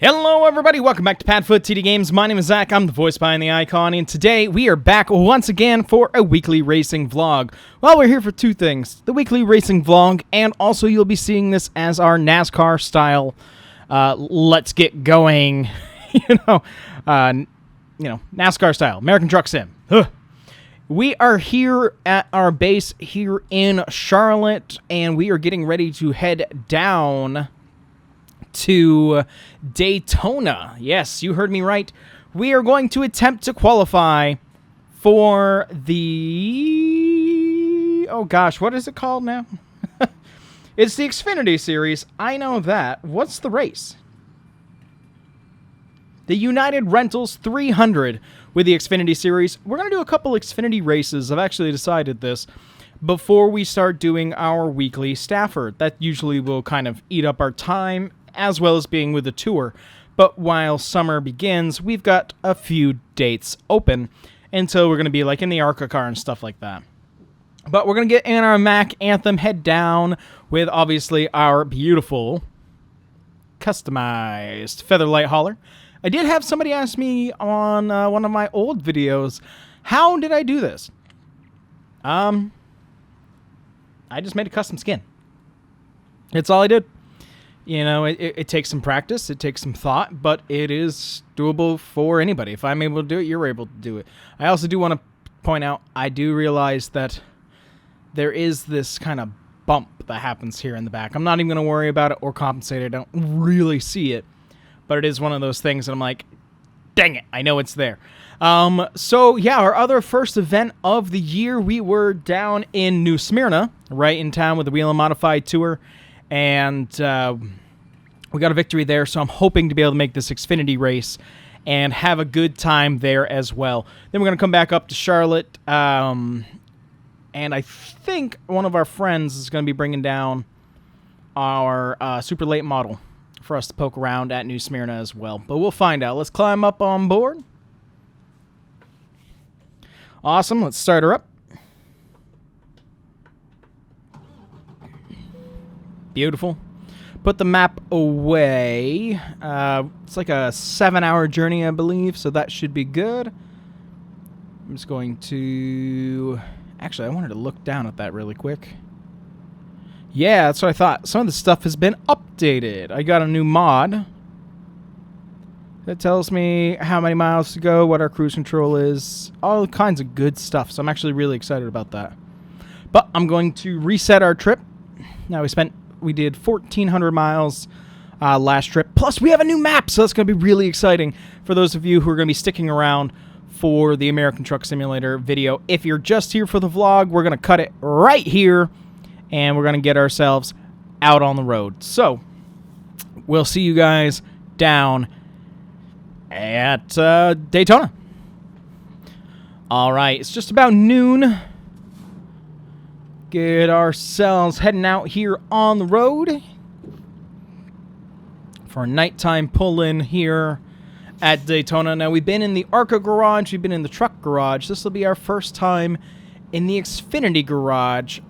Hello everybody, welcome back to PadFootTD Games. My name is Zach, I'm the voice behind the icon, and today we are back once again for a weekly racing vlog. Well, we're here for two things, the weekly racing vlog, and also you'll be seeing this as our NASCAR style, let's get going, NASCAR style, American Truck Sim. Ugh. We are here at our base here in Charlotte, and we are getting ready to head down to Daytona. Yes, you heard me right. We are going to attempt to qualify for the... oh gosh, what is it called now? It's the Xfinity Series. I know that. What's the race? The United Rentals 300 with the Xfinity Series. We're going to do a couple Xfinity races. I've actually decided this before we start doing our weekly staffer. That usually will kind of eat up our time, as well as being with the tour. But while summer begins, we've got a few dates open until we're going to be like in the ARCA car and stuff like that. But we're going to get in our Mac Anthem, head down with obviously our beautiful customized Featherlight hauler. I did have somebody ask me on one of my old videos, how did I do this? I just made a custom skin. That's all I did. You know, it takes some practice, it takes some thought, but it is doable for anybody. If I'm able to do it, you're able to do it. I also do want to point out, I do realize that there is this kind of bump that happens here in the back. I'm not even going to worry about it or compensate. I don't really see it, but it is one of those things that I'm like, dang it, I know it's there. So yeah, our other first event of the year, we were down in New Smyrna, right in town with the Wheel and Modified Tour. And we got a victory there, so I'm hoping to be able to make this Xfinity race and have a good time there as well. Then we're going to come back up to Charlotte, and I think one of our friends is going to be bringing down our super late model for us to poke around at New Smyrna as well. But we'll find out. Let's climb up on board. Awesome. Let's start her up. Beautiful. Put the map away. It's like a 7-hour journey, I believe, so that should be good. I'm just going to... actually, I wanted to look down at that really quick. Yeah, that's what I thought. Some of the stuff has been updated. I got a new mod that tells me how many miles to go, what our cruise control is, all kinds of good stuff, so I'm actually really excited about that. But I'm going to reset our trip. Now, we did 1,400 miles last trip. Plus, we have a new map, so that's going to be really exciting for those of you who are going to be sticking around for the American Truck Simulator video. If you're just here for the vlog, we're going to cut it right here, and we're going to get ourselves out on the road. So, we'll see you guys down at Daytona. All right, it's just about noon. Get ourselves heading out here on the road for a nighttime pull-in here at Daytona. Now, we've been in the ARCA garage, we've been in the truck garage. This will be our first time in the Xfinity garage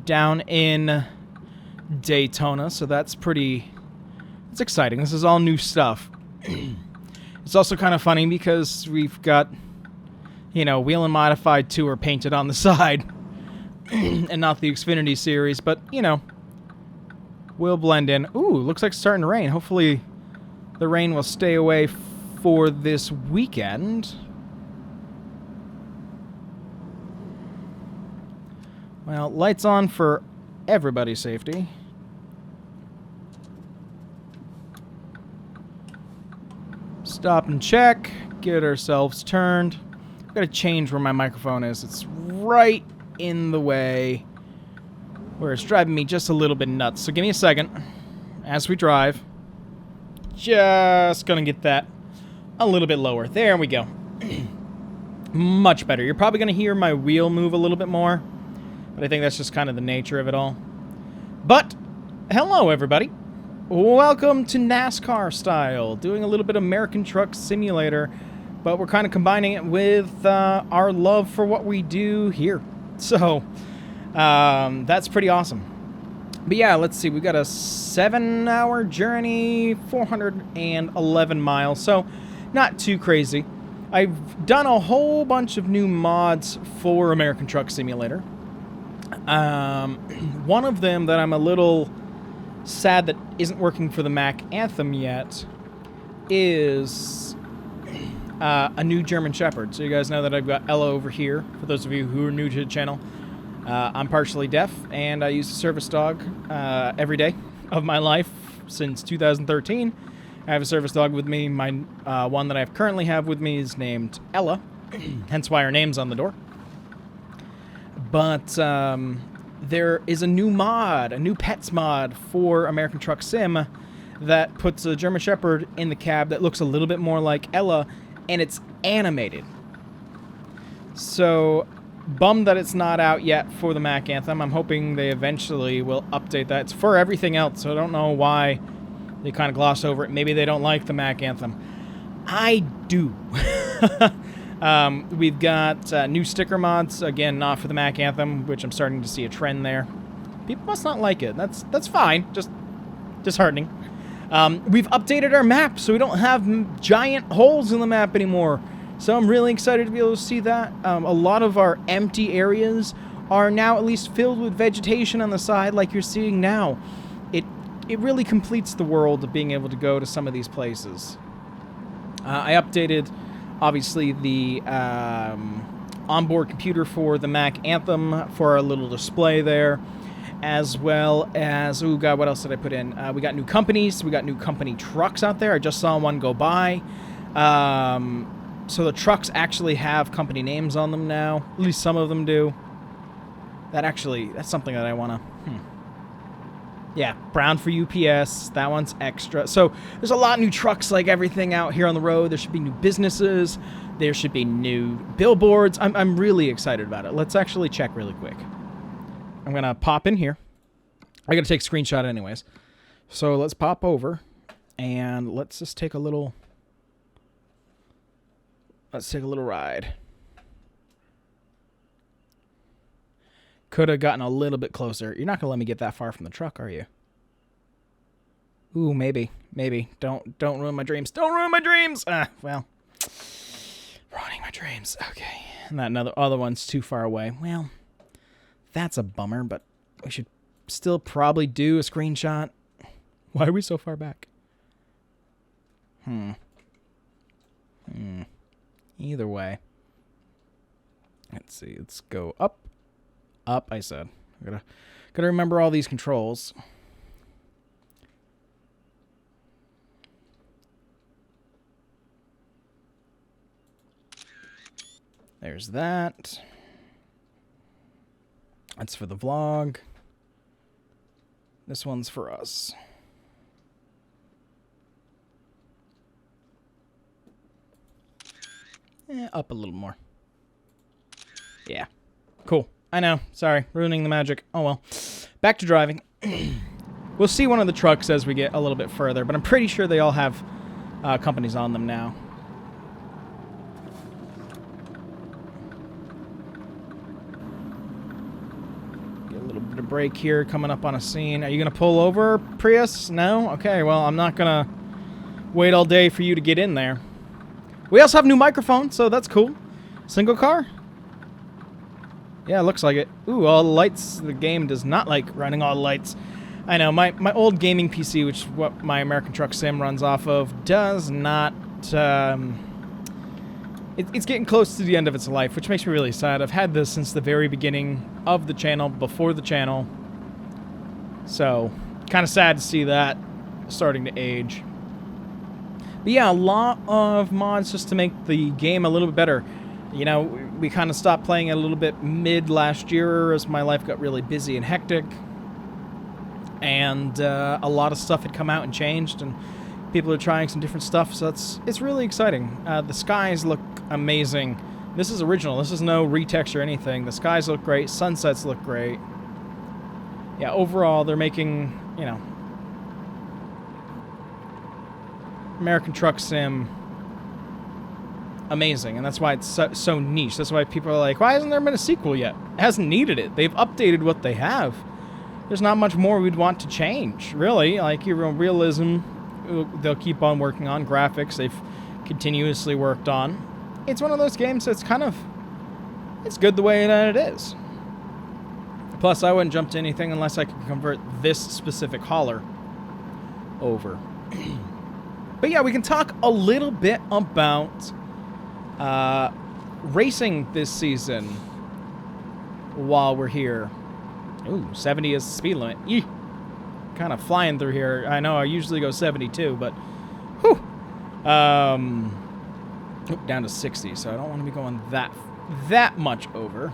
down in Daytona, so that's it's exciting. This is all new stuff. It's also kind of funny because we've got, Wheel and Modified Tour painted on the side. And not the Xfinity Series, but, we'll blend in. Ooh, looks like it's starting to rain. Hopefully the rain will stay away for this weekend. Well, lights on for everybody's safety. Stop and check. Get ourselves turned. I've got to change where my microphone is. It's right in the way where it's driving me just a little bit nuts. So give me a second as we drive. Just gonna get that a little bit lower. There we go. Much better. You're probably gonna hear my wheel move a little bit more, but I think that's just kind of the nature of it all. But hello everybody, welcome to NASCAR style, doing a little bit of American Truck Simulator, but we're kind of combining it with our love for what we do here. So, that's pretty awesome. But yeah, let's see. We got a 7-hour journey, 411 miles. So not too crazy. I've done a whole bunch of new mods for American Truck Simulator. One of them that I'm a little sad that isn't working for the Mac Anthem yet is a new German Shepherd. So you guys know that I've got Ella over here, for those of you who are new to the channel. I'm partially deaf, and I use a service dog every day of my life since 2013. I have a service dog with me. My one that I currently have with me is named Ella, hence why her name's on the door. But there is a new mod, a new pets mod for American Truck Sim that puts a German Shepherd in the cab that looks a little bit more like Ella, and it's animated. So, bummed that it's not out yet for the Mac Anthem. I'm hoping they eventually will update that. It's for everything else, so I don't know why they kind of gloss over it. Maybe they don't like the Mac Anthem. I do. We've got new sticker mods, again, not for the Mac Anthem, which I'm starting to see a trend there. People must not like it. That's fine, just disheartening. We've updated our map, so we don't have giant holes in the map anymore. So I'm really excited to be able to see that. A lot of our empty areas are now at least filled with vegetation on the side like you're seeing now. It really completes the world of being able to go to some of these places. I updated, obviously, the onboard computer for the Mac Anthem for our little display there, as well as, oh god, what else did I put in? We got new companies, we got new company trucks out there. I just saw one go by. So the trucks actually have company names on them now. At least some of them do. That's something that I want to... Yeah, brown for UPS. That one's extra. So there's a lot of new trucks like everything out here on the road. There should be new businesses. There should be new billboards. I'm really excited about it. Let's actually check really quick. I'm going to pop in here. I got to take a screenshot anyways. So let's pop over and let's just take a little... Let's take a little ride. Could have gotten a little bit closer. You're not going to let me get that far from the truck, are you? Ooh, maybe. Maybe. Don't ruin my dreams. Don't ruin my dreams! Well. Ruining my dreams. Okay. And that other one's too far away. Well, that's a bummer, but we should still probably do a screenshot. Why are we so far back? Either way. Let's see. Let's go up. Up, I said. Gotta remember all these controls. There's that. That's for the vlog. This one's for us. Up a little more. Yeah. Cool. I know. Sorry. Ruining the magic. Oh well. Back to driving. We'll see one of the trucks as we get a little bit further, but I'm pretty sure they all have companies on them now. Get a little bit of break here coming up on a scene. Are you going to pull over, Prius? No? Okay, well, I'm not going to wait all day for you to get in there. We also have new microphones, so that's cool. Single car? Yeah, it looks like it. Ooh, all the lights. The game does not like running all the lights. I know, my old gaming PC, which is what my American Truck Sim runs off of, does not... It's getting close to the end of its life, which makes me really sad. I've had this since the very beginning of the channel, before the channel. So, kind of sad to see that starting to age. But yeah, a lot of mods just to make the game a little bit better. You know, we kind of stopped playing it a little bit mid last year as my life got really busy and hectic. And a lot of stuff had come out and changed, and people are trying some different stuff, so it's really exciting. The skies look amazing. This is original. This is no retexture or anything. The skies look great. Sunsets look great. Yeah, overall, they're making, you know, American Truck Sim amazing, and that's why it's so niche. That's why people are like, why hasn't there been a sequel yet? It hasn't needed it. They've updated what they have. there's not much more we'd want to change, really. Like, your realism, they'll keep on working on. Graphics, they've continuously worked on. It's one of those games that's kind of, it's good the way that it is. Plus, I wouldn't jump to anything unless I could convert this specific hauler over. But yeah, we can talk a little bit about racing this season while we're here. Ooh, 70 is the speed limit. Eeh. Kind of flying through here. I know I usually go 72, but whew. Down to 60, so I don't want to be going that much over.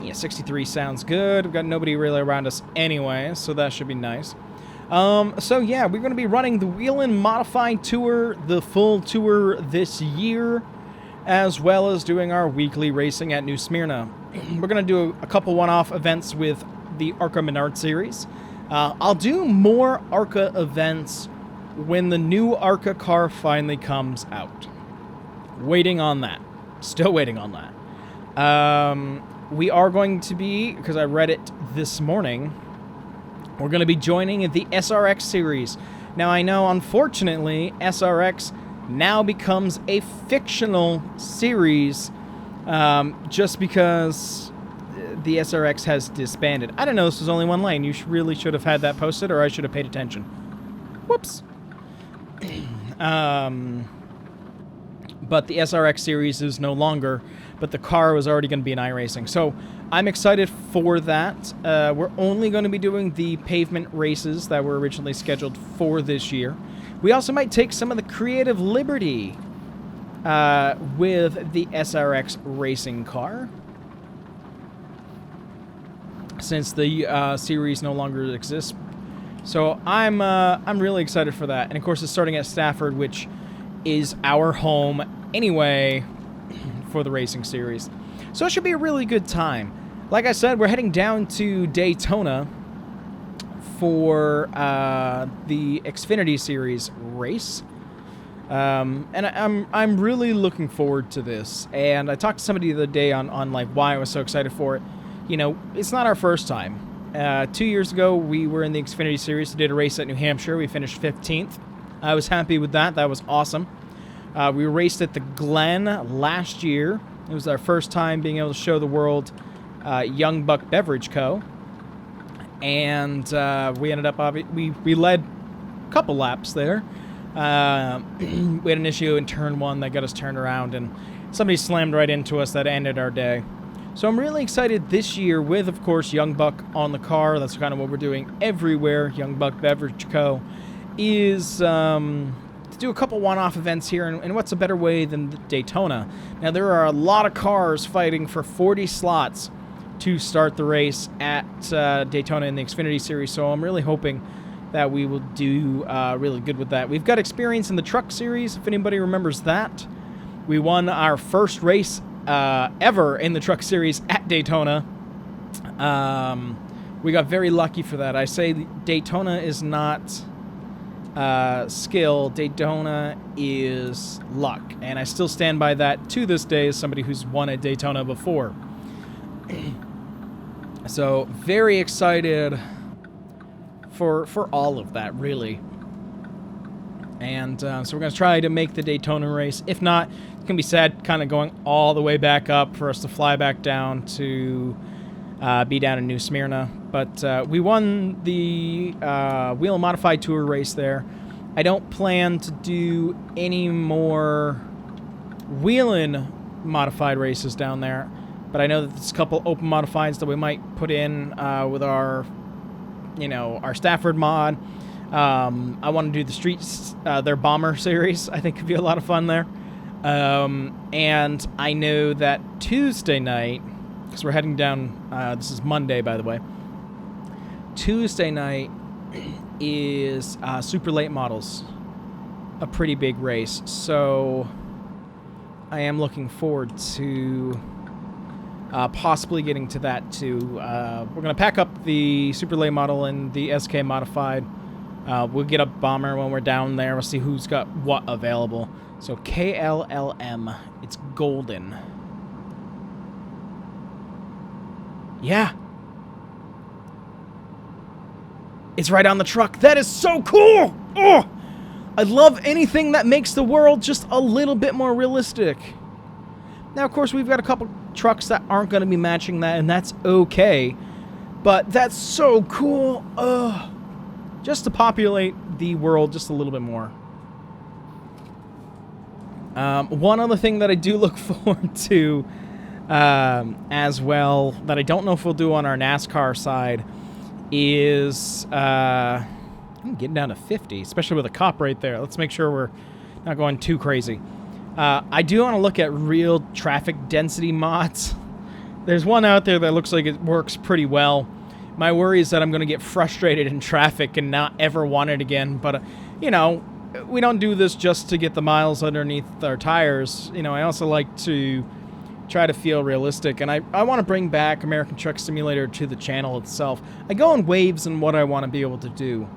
Yeah, 63 sounds good. We've got nobody really around us anyway, so that should be nice. So yeah, we're going to be running the Whelen Modified Tour, the full tour this year, as well as doing our weekly racing at New Smyrna. We're going to do a couple one-off events with the ARCA Menard Series. I'll do more ARCA events when the new ARCA car finally comes out. Waiting on that. Still waiting on that. We are going to be, because I read it this morning, we're going to be joining the SRX series. Now, I know, unfortunately, SRX now becomes a fictional series just because the SRX has disbanded. I don't know, this was only one lane. You really should have had that posted, or I should have paid attention. Whoops. But the SRX series is no longer, but the car was already going to be in iRacing. So I'm excited for that. We're only going to be doing the pavement races that were originally scheduled for this year. We also might take some of the creative liberty with the SRX racing car, since the series no longer exists. So I'm really excited for that. And of course, it's starting at Stafford, which is our home anyway for the racing series. So it should be a really good time. Like I said, we're heading down to Daytona for the Xfinity Series race. And I'm really looking forward to this. And I talked to somebody the other day on like why I was so excited for it. You know, it's not our first time. 2 years ago, we were in the Xfinity Series, did a race at New Hampshire. We finished 15th. I was happy with that. That was awesome. We raced at the Glen last year. It was our first time being able to show the world Young Buck Beverage Co. And we ended up, we led a couple laps there. We had an issue in turn one that got us turned around, and somebody slammed right into us that ended our day. So I'm really excited this year with, of course, Young Buck on the car. That's kind of what we're doing everywhere. Young Buck Beverage Co. is to do a couple one-off events here, and what's a better way than Daytona? Now, there are a lot of cars fighting for 40 slots to start the race at Daytona in the Xfinity Series, so I'm really hoping that we will do really good with that. We've got experience in the Truck Series, if anybody remembers that. We won our first race ever in the Truck Series at Daytona. We got very lucky for that. I say Daytona is not skill. Daytona is luck. And I still stand by that to this day as somebody who's won at Daytona before. So, very excited for all of that, really. And so we're going to try to make the Daytona race. If not, it's going to be sad kind of going all the way back up for us to fly back down to be down in New Smyrna. But we won the Wheel Modified Tour race there. I don't plan to do any more Wheelin' Modified races down there. But I know that there's a couple open modifieds that we might put in with our, our Stafford mod. I want to do the streets, their Bomber series. I think could be a lot of fun there. And I know that Tuesday night, because we're heading down, this is Monday, by the way. Tuesday night is Super Late Models, a pretty big race. So I am looking forward to possibly getting to that too. We're going to pack up the Super Late Model and the SK Modified. We'll get a Bomber when we're down there. We'll see who's got what available. So KLLM, it's golden. Yeah. It's right on the truck. That is so cool! Oh! I love anything that makes the world just a little bit more realistic. Now, of course, we've got a couple trucks that aren't going to be matching that, and that's okay. But that's so cool. Just to populate the world just a little bit more. One other thing that I do look forward to as well, that I don't know if we'll do on our NASCAR side, is I'm getting down to 50, especially with a cop right there. Let's make sure we're not going too crazy. I do want to look at real traffic density mods. There's one out there that looks like it works pretty well. My worry is that I'm going to get frustrated in traffic and not ever want it again. But, you know, we don't do this just to get the miles underneath our tires. You know, I also like to try to feel realistic. And I want to bring back American Truck Simulator to the channel itself. I go in waves in what I want to be able to do.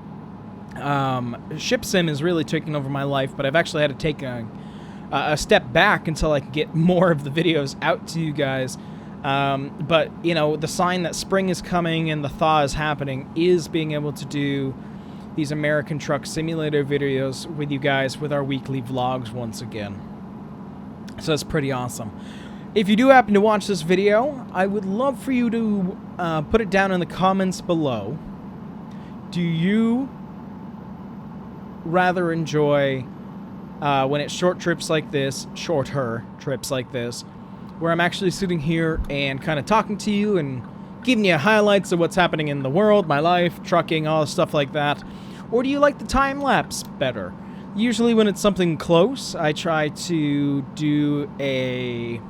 Ship Sim is really taking over my life, but I've actually had to take a step back until I can get more of the videos out to you guys. But, you know, the sign that spring is coming and the thaw is happening is being able to do these American Truck Simulator videos with you guys with our weekly vlogs once again. So it's pretty awesome. If you do happen to watch this video, I would love for you to put it down in the comments below. Do you rather enjoy when it's shorter trips like this, where I'm actually sitting here and kind of talking to you and giving you highlights of what's happening in the world, my life, trucking, all stuff like that? Or do you like the time-lapse better? Usually when it's something close, I try to do a...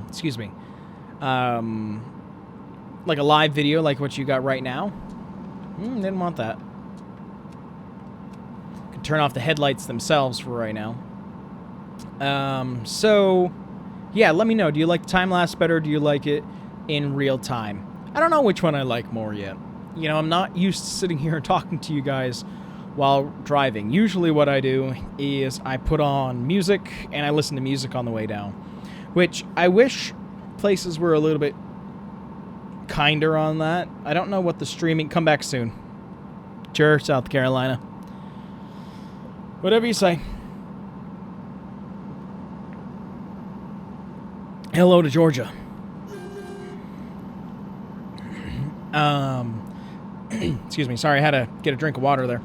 excuse me. Like a live video like what you got right now. Didn't want that. Could turn off the headlights themselves for right now. So... yeah, let me know. Do you like time-lapse better? Do you like it in real time? I don't know which one I like more yet. You know, I'm not used to sitting here and talking to you guys while driving. Usually what I do is I put on music and I listen to music on the way down. Which I wish places were a little bit kinder on that. I don't know what the streaming... come back soon. Sure, South Carolina. Whatever you say. Hello to Georgia. Excuse me. Sorry, I had to get a drink of water there.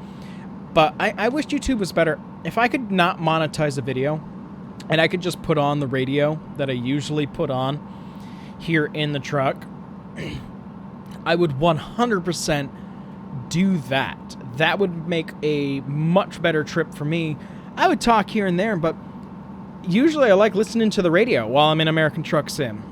But I wish YouTube was better. If I could not monetize a video, and I could just put on the radio that I usually put on here in the truck, I would 100% do that. That would make a much better trip for me. I would talk here and there, but usually I like listening to the radio while I'm in American Truck Sim.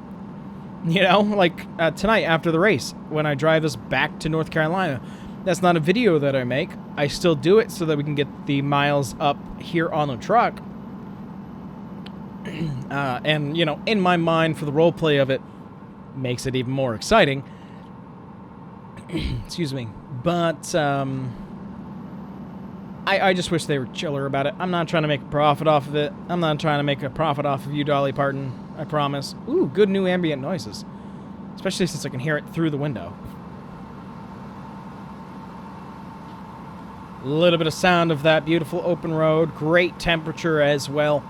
You know, like tonight after the race, when I drive us back to North Carolina. That's not a video that I make. I still do it so that we can get the miles up here on the truck. And, you know, in my mind, for the role play of it, makes it even more exciting. Excuse me. But, I just wish they were chiller about it. I'm not trying to make a profit off of it. I'm not trying to make a profit off of you, Dolly Parton. I promise. Ooh, good new ambient noises. Especially since I can hear it through the window. A little bit of sound of that beautiful open road. Great temperature as well.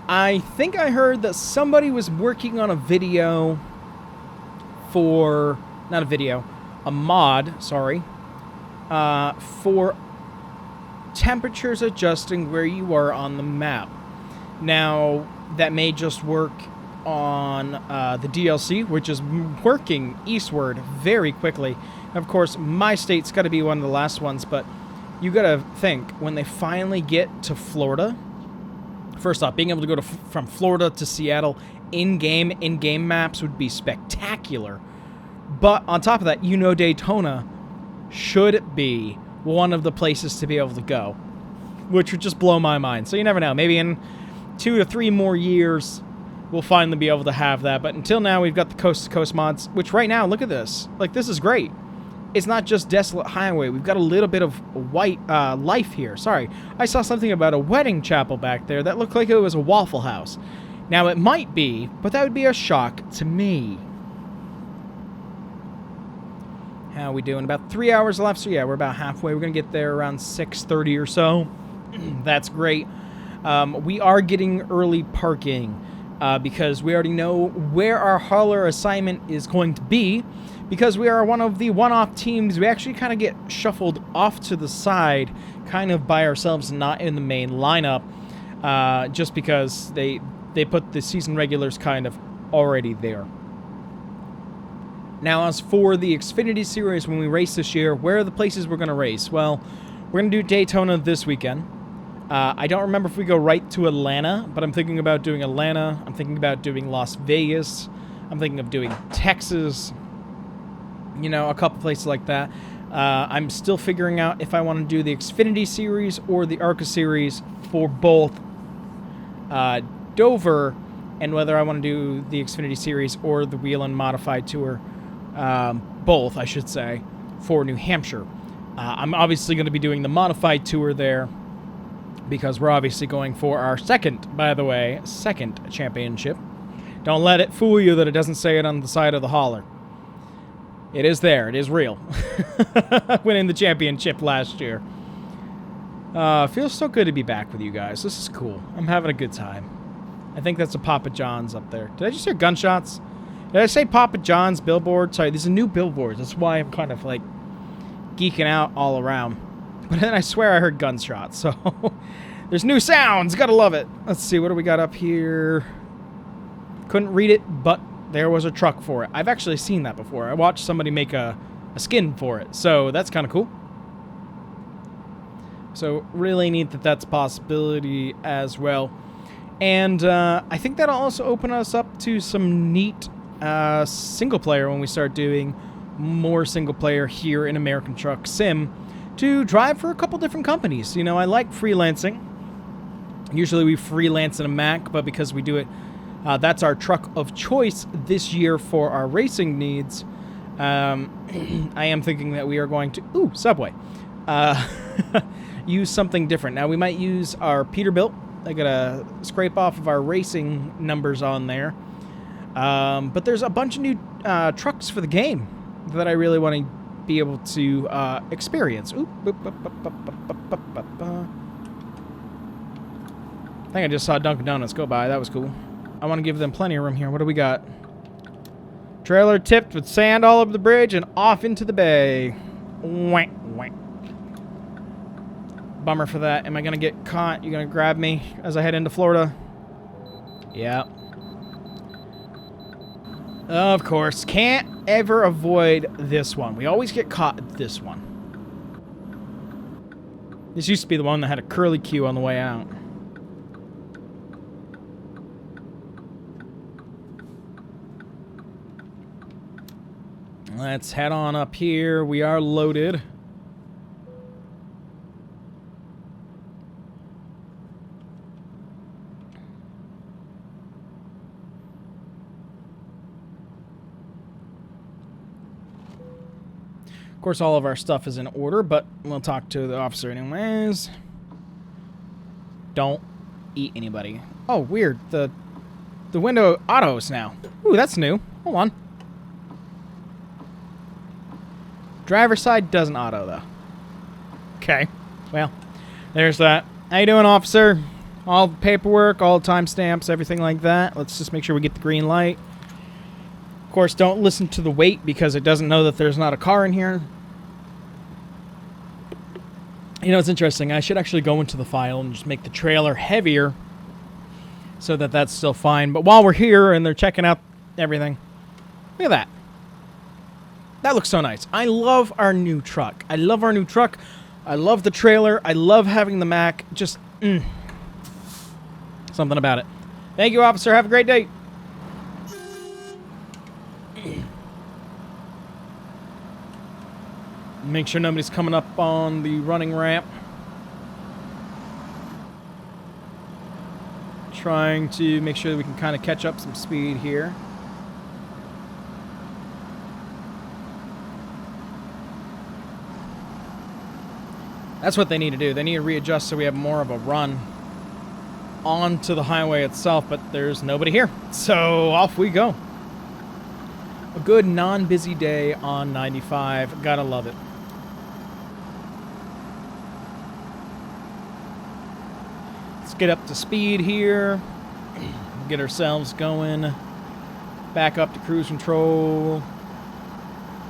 I think I heard that somebody was working on a video for... not a video. A mod, sorry. For temperatures adjusting where you are on the map. Now, that may just work on the DLC, which is working eastward very quickly. Of course, my state's got to be one of the last ones, but you got to think, when they finally get to Florida, first off, being able to go from Florida to Seattle in-game maps would be spectacular. But on top of that, you know, Daytona should be one of the places to be able to go, which would just blow my mind. So you never know. Maybe in 2 to 3 more years, we'll finally be able to have that. But until now, we've got the coast-to-coast mods, which right now, look at this. Like, this is great. It's not just desolate highway. We've got a little bit of white life here. Sorry. I saw something about a wedding chapel back there that looked like it was a Waffle House. Now, it might be, but that would be a shock to me. How are we doing? About 3 hours left, so yeah, we're about halfway. We're going to get there around 6:30 or so. That's great. We are getting early parking because we already know where our hauler assignment is going to be. Because we are one of the one-off teams, we actually kind of get shuffled off to the side, kind of by ourselves, not in the main lineup, just because they put the season regulars kind of already there. Now, as for the Xfinity Series, when we race this year, where are the places we're going to race? Well, we're going to do Daytona this weekend. I don't remember if we go right to Atlanta, but I'm thinking about doing Atlanta. I'm thinking about doing Las Vegas. I'm thinking of doing Texas. You know, a couple places like that. I'm still figuring out if I want to do the Xfinity Series or the ARCA Series for both Dover, and whether I want to do the Xfinity Series or the Whelen Modified Tour, both, I should say, for New Hampshire. I'm obviously going to be doing the Modified Tour there because we're obviously going for our second championship. Don't let it fool you that it doesn't say it on the side of the hauler. It is there. It is real. Winning the championship last year. Feels so good to be back with you guys. This is cool. I'm having a good time. I think that's a Papa John's up there. Did I just hear gunshots? Did I say Papa John's billboard? Sorry, these are new billboards. That's why I'm kind of like geeking out all around. But then I swear I heard gunshots. So there's new sounds. Gotta love it. Let's see. What do we got up here? Couldn't read it, but there was a truck for it. I've actually seen that before. I watched somebody make a skin for it. So that's kind of cool. So really neat that that's a possibility as well. And I think that'll also open us up to some neat single player when we start doing more single player here in American Truck Sim to drive for a couple different companies. You know, I like freelancing. Usually we freelance in a Mac, but because we do it, that's our truck of choice this year for our racing needs. I am thinking that we are going to... Subway. Use something different. Now, we might use our Peterbilt. I gotta scrape off of our racing numbers on there. But there's a bunch of new trucks for the game that I really want to be able to experience. I think I just saw Dunkin' Donuts go by. That was cool. I want to give them plenty of room here. What do we got? Trailer tipped with sand all over the bridge and off into the bay. Wank, wank. Bummer for that. Am I going to get caught? You going to grab me as I head into Florida? Yeah. Of course. Can't ever avoid this one. We always get caught at this one. This used to be the one that had a curly Q on the way out. Let's head on up here. We are loaded. Of course, all of our stuff is in order, but we'll talk to the officer anyways. Don't eat anybody. Oh, weird. The window autos now. Ooh, that's new. Hold on. Driver's side doesn't auto, though. Okay. Well, there's that. How you doing, officer? All the paperwork, all the timestamps, everything like that. Let's just make sure we get the green light. Of course, don't listen to the weight because it doesn't know that there's not a car in here. You know, it's interesting. I should actually go into the file and just make the trailer heavier so that that's still fine. But while we're here and they're checking out everything, look at that. That looks so nice. I love our new truck. I love our new truck. I love the trailer. I love having the Mac. Just, something about it. Thank you, officer. Have a great day. Make sure nobody's coming up on the running ramp. Trying to make sure that we can kind of catch up some speed here. That's what they need to do. They need to readjust so we have more of a run onto the highway itself, but there's nobody here. So off we go. A good non-busy day on 95. Gotta love it. Let's get up to speed here. Get ourselves going. Back up to cruise control.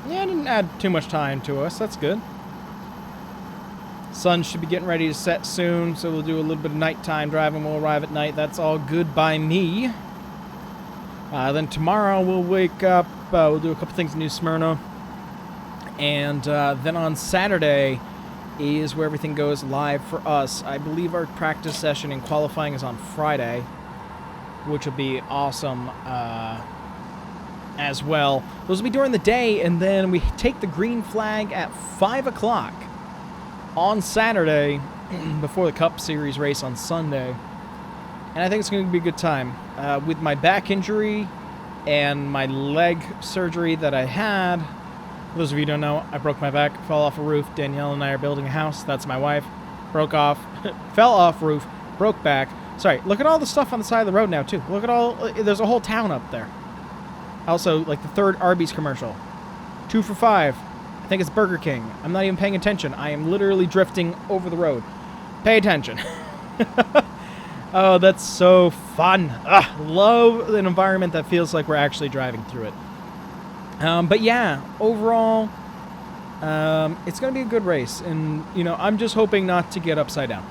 Yeah, it didn't add too much time to us. That's good. Sun should be getting ready to set soon, so we'll do a little bit of nighttime driving. We'll arrive at night. That's all good by me. Then tomorrow we'll wake up. We'll do a couple things in New Smyrna. And then on Saturday is where everything goes live for us. I believe our practice session and qualifying is on Friday, which will be awesome as well. Those will be during the day, and then we take the green flag at 5 o'clock on Saturday before the Cup Series race on Sunday. And I think it's going to be a good time. With my back injury and my leg surgery that I had, for those of you who don't know, I broke my back, fell off a roof. Danielle and I are building a house. That's my wife. Broke off, fell off roof, broke back. Sorry, look at all the stuff on the side of the road now, too. Look at all, there's a whole town up there. Also, like the third Arby's commercial. 2 for $5. I think it's Burger King. I'm not even paying attention. I am literally drifting over the road. Pay attention. Oh, that's so fun. Love an environment that feels like we're actually driving through it. But yeah, overall, it's going to be a good race. And, you know, I'm just hoping not to get upside down.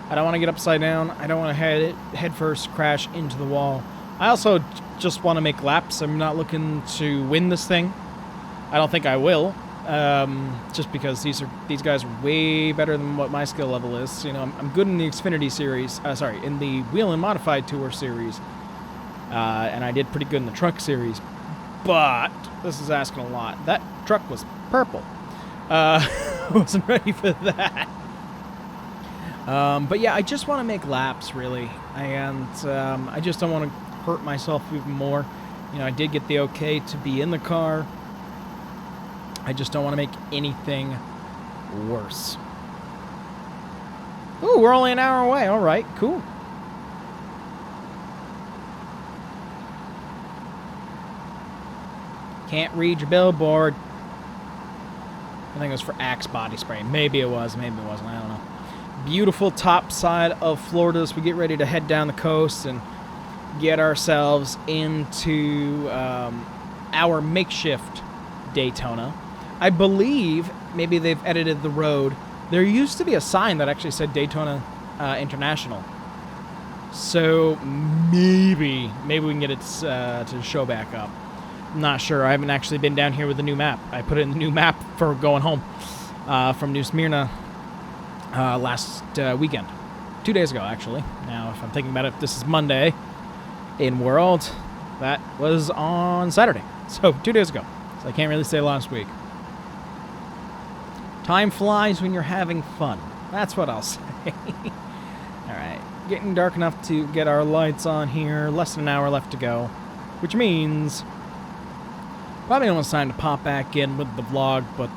I don't want to get upside down. I don't want to head first crash into the wall. I also just want to make laps. I'm not looking to win this thing. I don't think I will. Just because these guys are way better than what my skill level is. You know, I'm good in the Xfinity series. In the Wheel and Modified Tour series. And I did pretty good in the Truck series. But this is asking a lot. That truck was purple. Wasn't ready for that. But yeah, I just want to make laps, really. And I just don't want to hurt myself even more. You know, I did get the okay to be in the car. I just don't want to make anything worse. Ooh, we're only an hour away. All right, cool. Can't read your billboard. I think it was for Axe body spray. Maybe it was, maybe it wasn't. I don't know. Beautiful top side of Florida as we get ready to head down the coast and get ourselves into our makeshift Daytona. I believe maybe they've edited the road. There used to be a sign that actually said Daytona International. So maybe we can get it to show back up. I'm not sure. I haven't actually been down here with the new map. I put in the new map for going home from New Smyrna last weekend. 2 days ago, actually. Now, if I'm thinking about it, this is Monday in world. That was on Saturday. So 2 days ago. So I can't really say last week. Time flies when you're having fun. That's what I'll say. Alright. Getting dark enough to get our lights on here. Less than an hour left to go. Which means probably almost time to pop back in with the vlog, but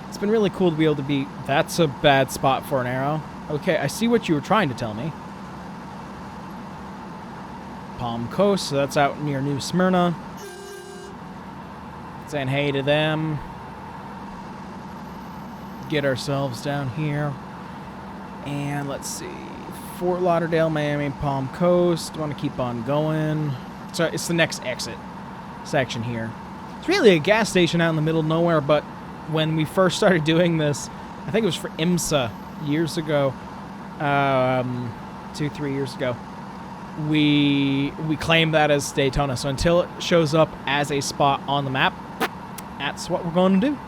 it's been really cool to be able to be... That's a bad spot for an arrow. Okay, I see what you were trying to tell me. Palm Coast, so that's out near New Smyrna. Saying hey to them. Get ourselves down here. And let's see. Fort Lauderdale, Miami, Palm Coast. Want to keep on going. So it's the next exit section here. It's really a gas station out in the middle of nowhere, but when we first started doing this, I think it was for IMSA years ago, 2-3 years ago, we claimed that as Daytona. So until it shows up as a spot on the map, that's what we're going to do.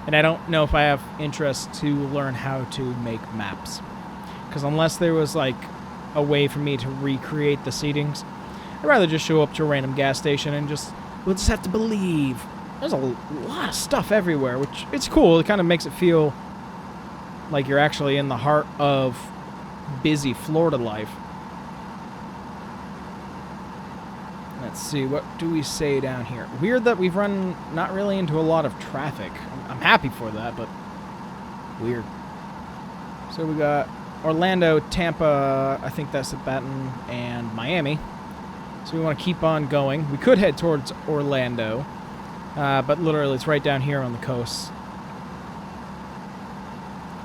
And I don't know if I have interest to learn how to make maps. Because unless there was like a way for me to recreate the seatings, I'd rather just show up to a random gas station and we'll just have to believe. There's a lot of stuff everywhere, which it's cool. It kind of makes it feel like you're actually in the heart of busy Florida life. Let's see, what do we say down here? Weird that we've run not really into a lot of traffic. I'm happy for that, but weird. So we got Orlando, Tampa, I think that's at Baton, and Miami. So we want to keep on going. We could head towards Orlando. But literally, it's right down here on the coast.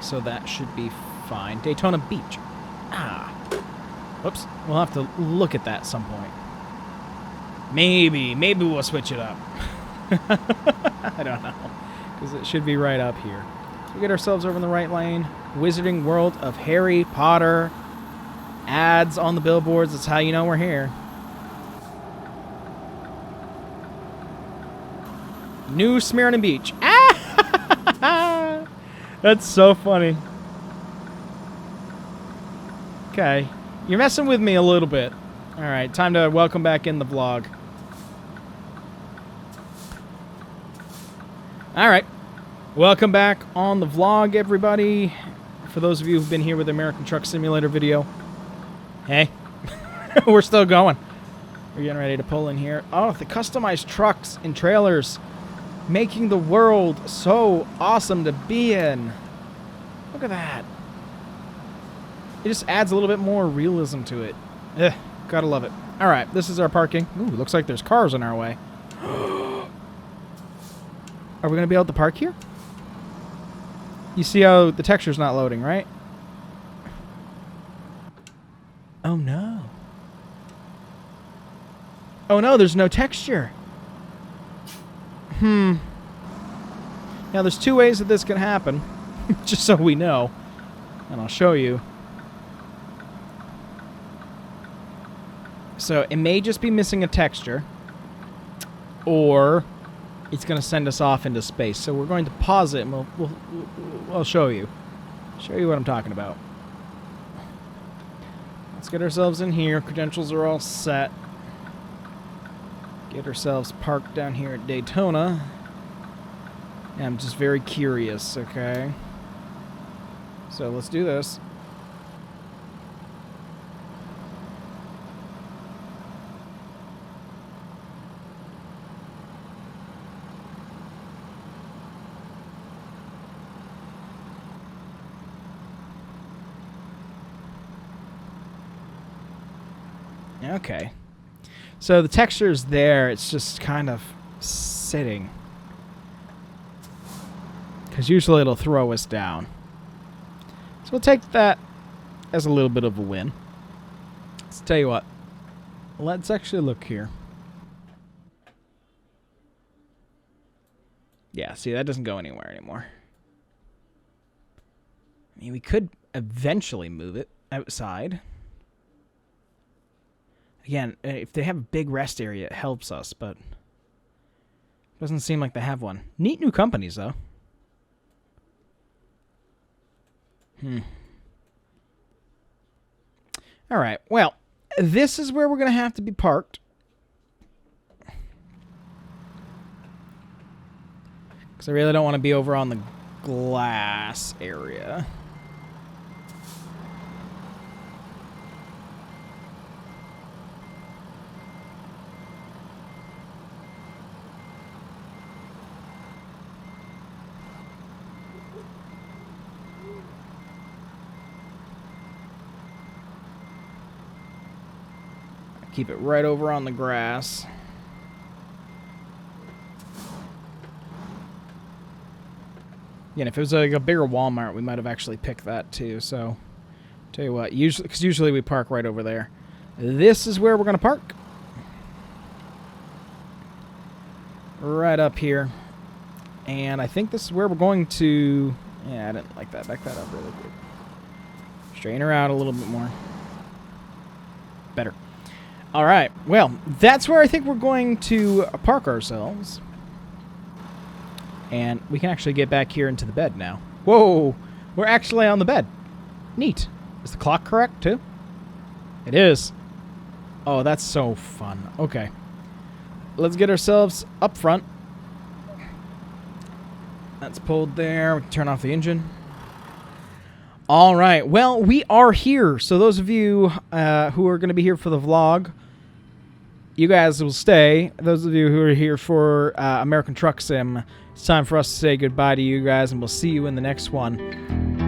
So that should be fine. Daytona Beach. Ah. Whoops. We'll have to look at that at some point. Maybe we'll switch it up. I don't know. Because it should be right up here. So we get ourselves over in the right lane. Wizarding World of Harry Potter. Ads on the billboards. That's how you know we're here. New Smyrna Beach. Ah! That's so funny. Okay. You're messing with me a little bit. Alright, time to welcome back in the vlog. Alright. Welcome back on the vlog, everybody. For those of you who've been here with the American Truck Simulator video. Hey. We're still going. We're getting ready to pull in here. Oh, the customized trucks and trailers. Making the world so awesome to be in. Look at that. It just adds a little bit more realism to it. Ugh, gotta love it. Alright, this is our parking. Ooh, looks like there's cars in our way. Are we going to be able to park here? You see how the texture's not loading, right? Oh, no. Oh, no, there's no texture. Now, there's two ways that this can happen. Just so we know. And I'll show you. So, it may just be missing a texture. Or it's going to send us off into space. So, we're going to pause it and I'll show you. Show you what I'm talking about. Let's get ourselves in here. Credentials are all set. Get ourselves parked down here at Daytona. And I'm just very curious, okay? So let's do this. Okay. So the texture's there, it's just kind of sitting. Because usually it'll throw us down. So we'll take that as a little bit of a win. Let's tell you what. Let's actually look here. Yeah, see, that doesn't go anywhere anymore. I mean, we could eventually move it outside. Again, if they have a big rest area, it helps us, but doesn't seem like they have one. Neat new companies, though. Alright, well, this is where we're going to have to be parked. Because I really don't want to be over on the glass area. Keep it right over on the grass. Again, if it was like a bigger Walmart, we might have actually picked that too. So, tell you what, usually we park right over there. This is where we're going to park. Right up here. And I think this is where we're going to... Yeah, I didn't like that. Back that up really quick. Straighten her out a little bit more. Better. All right, well, that's where I think we're going to park ourselves. And we can actually get back here into the bed now. Whoa, we're actually on the bed. Neat. Is the clock correct, too? It is. Oh, that's so fun. Okay. Let's get ourselves up front. That's pulled there. We can turn off the engine. All right, well, we are here. So those of you who are going to be here for the vlog, you guys will stay. Those of you who are here for American Truck Sim, it's time for us to say goodbye to you guys, and we'll see you in the next one.